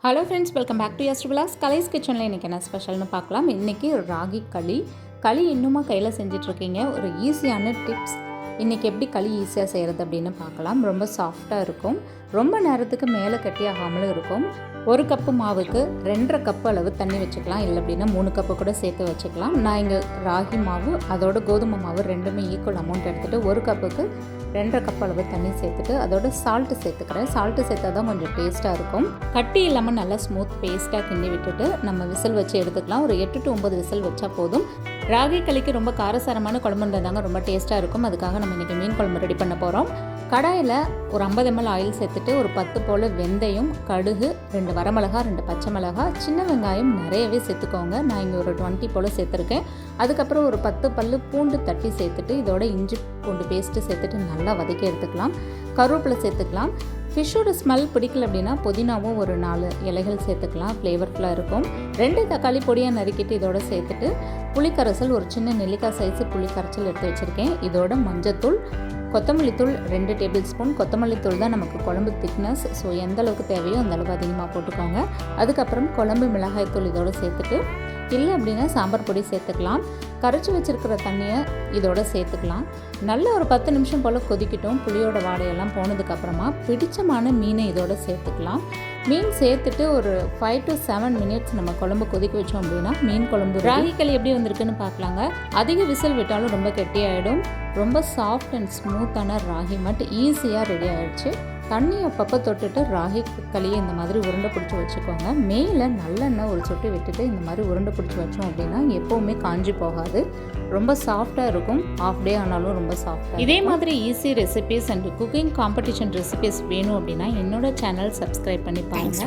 Hello friends, welcome back to யஸ்டர் விலாஸ். கலைஸ் கிச்சனில் இன்றைக்கி என்ன ஸ்பெஷல்னு பார்க்கலாம். இன்றைக்கி ராகி களி இன்னுமா கையில் செஞ்சிட்ருக்கீங்க. ஒரு ஈஸியான டிப்ஸ். இன்றைக்கி எப்படி களி ஈஸியாக செய்கிறது அப்படின்னு பார்க்கலாம். ரொம்ப சாஃப்டாக இருக்கும், ரொம்ப நேரத்துக்கு மேலே கட்டி ஆகாமலும் இருக்கும். 1 கப்பு மாவுக்கு 2.5 கப்பு அளவு தண்ணி வச்சுக்கலாம், இல்லை அப்படின்னா 3 கப்பு கூட சேர்த்து வச்சுக்கலாம். நான் இங்கே ராகி மாவு அதோட கோதுமை மாவு ரெண்டுமே ஈக்குவல் அமௌண்ட் எடுத்துகிட்டு 1 கப்புக்கு 2.5 கப் அளவு தண்ணி சேர்த்துட்டு அதோட சால்ட்டு சேர்த்துக்கிறேன். சால்ட்டு சேர்த்தா தான் கொஞ்சம் டேஸ்ட்டாக இருக்கும். கட்டி இல்லாமல் நல்லா ஸ்மூத் பேஸ்ட்டாக கிண்டி விட்டுட்டு நம்ம விசில் வச்சு எடுத்துக்கலாம். ஒரு 8 to 9 விசில் வச்சா போதும். ராகி களிக்கு ரொம்ப காரசாரமான குழம்பு இருந்தாங்க, ரொம்ப டேஸ்ட்டாக இருக்கும். அதுக்காக நம்ம இன்றைக்கி மீன் குழம்பு ரெடி பண்ண போகிறோம். கடாயில் ஒரு 50 ml ஆயில் சேர்த்துட்டு ஒரு 10 போல் வெந்தயம், கடுகு, 2 வரமிளகா, 2 பச்சை மிளகா, சின்ன வெங்காயம் நிறையவே சேர்த்துக்கோங்க. நான் இங்கே ஒரு 20 போல் சேர்த்துருக்கேன். அதுக்கப்புறம் ஒரு 10 பல்லு பூண்டு தட்டி சேர்த்துட்டு இதோட இஞ்சி பூண்டு பேஸ்ட்டு சேர்த்துட்டு நல்லா வதக்கி எடுத்துக்கலாம். கருவேப்பிலை சேர்த்துக்கலாம். ஃபிஷ்ஷோட ஸ்மெல் பிடிக்கல அப்படின்னா புதினாவும் ஒரு 4 இலைகள் சேர்த்துக்கலாம், ஃப்ளேவர்ஃபுல்லாக இருக்கும். 2 தக்காளி பொடியாக நறுக்கிட்டு இதோட சேர்த்துட்டு புளிக்கரைசல் ஒரு சின்ன நெல்லிக்காய் சைஸு புளிக்கரைசல் எடுத்து வச்சுருக்கேன். இதோட மஞ்சத்தூள், கொத்தமல்லி தூள் 2 டேபிள் ஸ்பூன். கொத்தமல்லி தூள் தான் நமக்கு குழம்பு திக்னஸ், ஸோ எந்த அளவுக்கு தேவையோ அந்த அளவுக்கு அதிகமாக போட்டுக்கோங்க. அதுக்கப்புறம் குழம்பு மிளகாய் தூள் இதோட சேர்த்துட்டு, இல்லை அப்படின்னா சாம்பார் பொடி சேர்த்துக்கலாம். கரைச்சி வச்சுருக்கிற தண்ணியை இதோட சேர்த்துக்கலாம். நல்ல ஒரு 10 நிமிஷம் போல் கொதிக்கட்டும். புளியோட வாடையெல்லாம் போனதுக்கப்புறமா பிடிச்சமான மீனை இதோட சேர்த்துக்கலாம். மீன் சேர்த்துட்டு ஒரு 5 to 7 minutes நம்ம குழம்பு கொதிக்க வச்சோம் அப்படின்னா மீன் குழம்பு. ராகி களி எப்படி வந்திருக்குன்னு பார்க்கலாங்க. அதிக விசில் விட்டாலும் ரொம்ப கெட்டியாகிடும். ரொம்ப சாஃப்ட் அண்ட் ஸ்மூத்தான ராகி மட் ஈஸியாக ரெடி ஆகிடுச்சு. தண்ணி அப்பப்போ தொட்டுட்டு ராகி களியை இந்த மாதிரி உருண்டை பிடிச்சி வச்சுக்கோங்க. மேலே நல்லெண்ணெய் ஒரு சொட்டு விட்டுட்டு இந்த மாதிரி உருண்டை பிடிச்சி வச்சோம் அப்படின்னா எப்போவுமே காஞ்சி போகாது, ரொம்ப சாஃப்டாக இருக்கும். ஆஃப் டே ஆனாலும் ரொம்ப சாஃப்டாக. இதே மாதிரி easy recipes and cooking competition recipes வேணும் அப்படின்னா என்னோட சேனல் சப்ஸ்கிரைப் பண்ணி பாருங்க.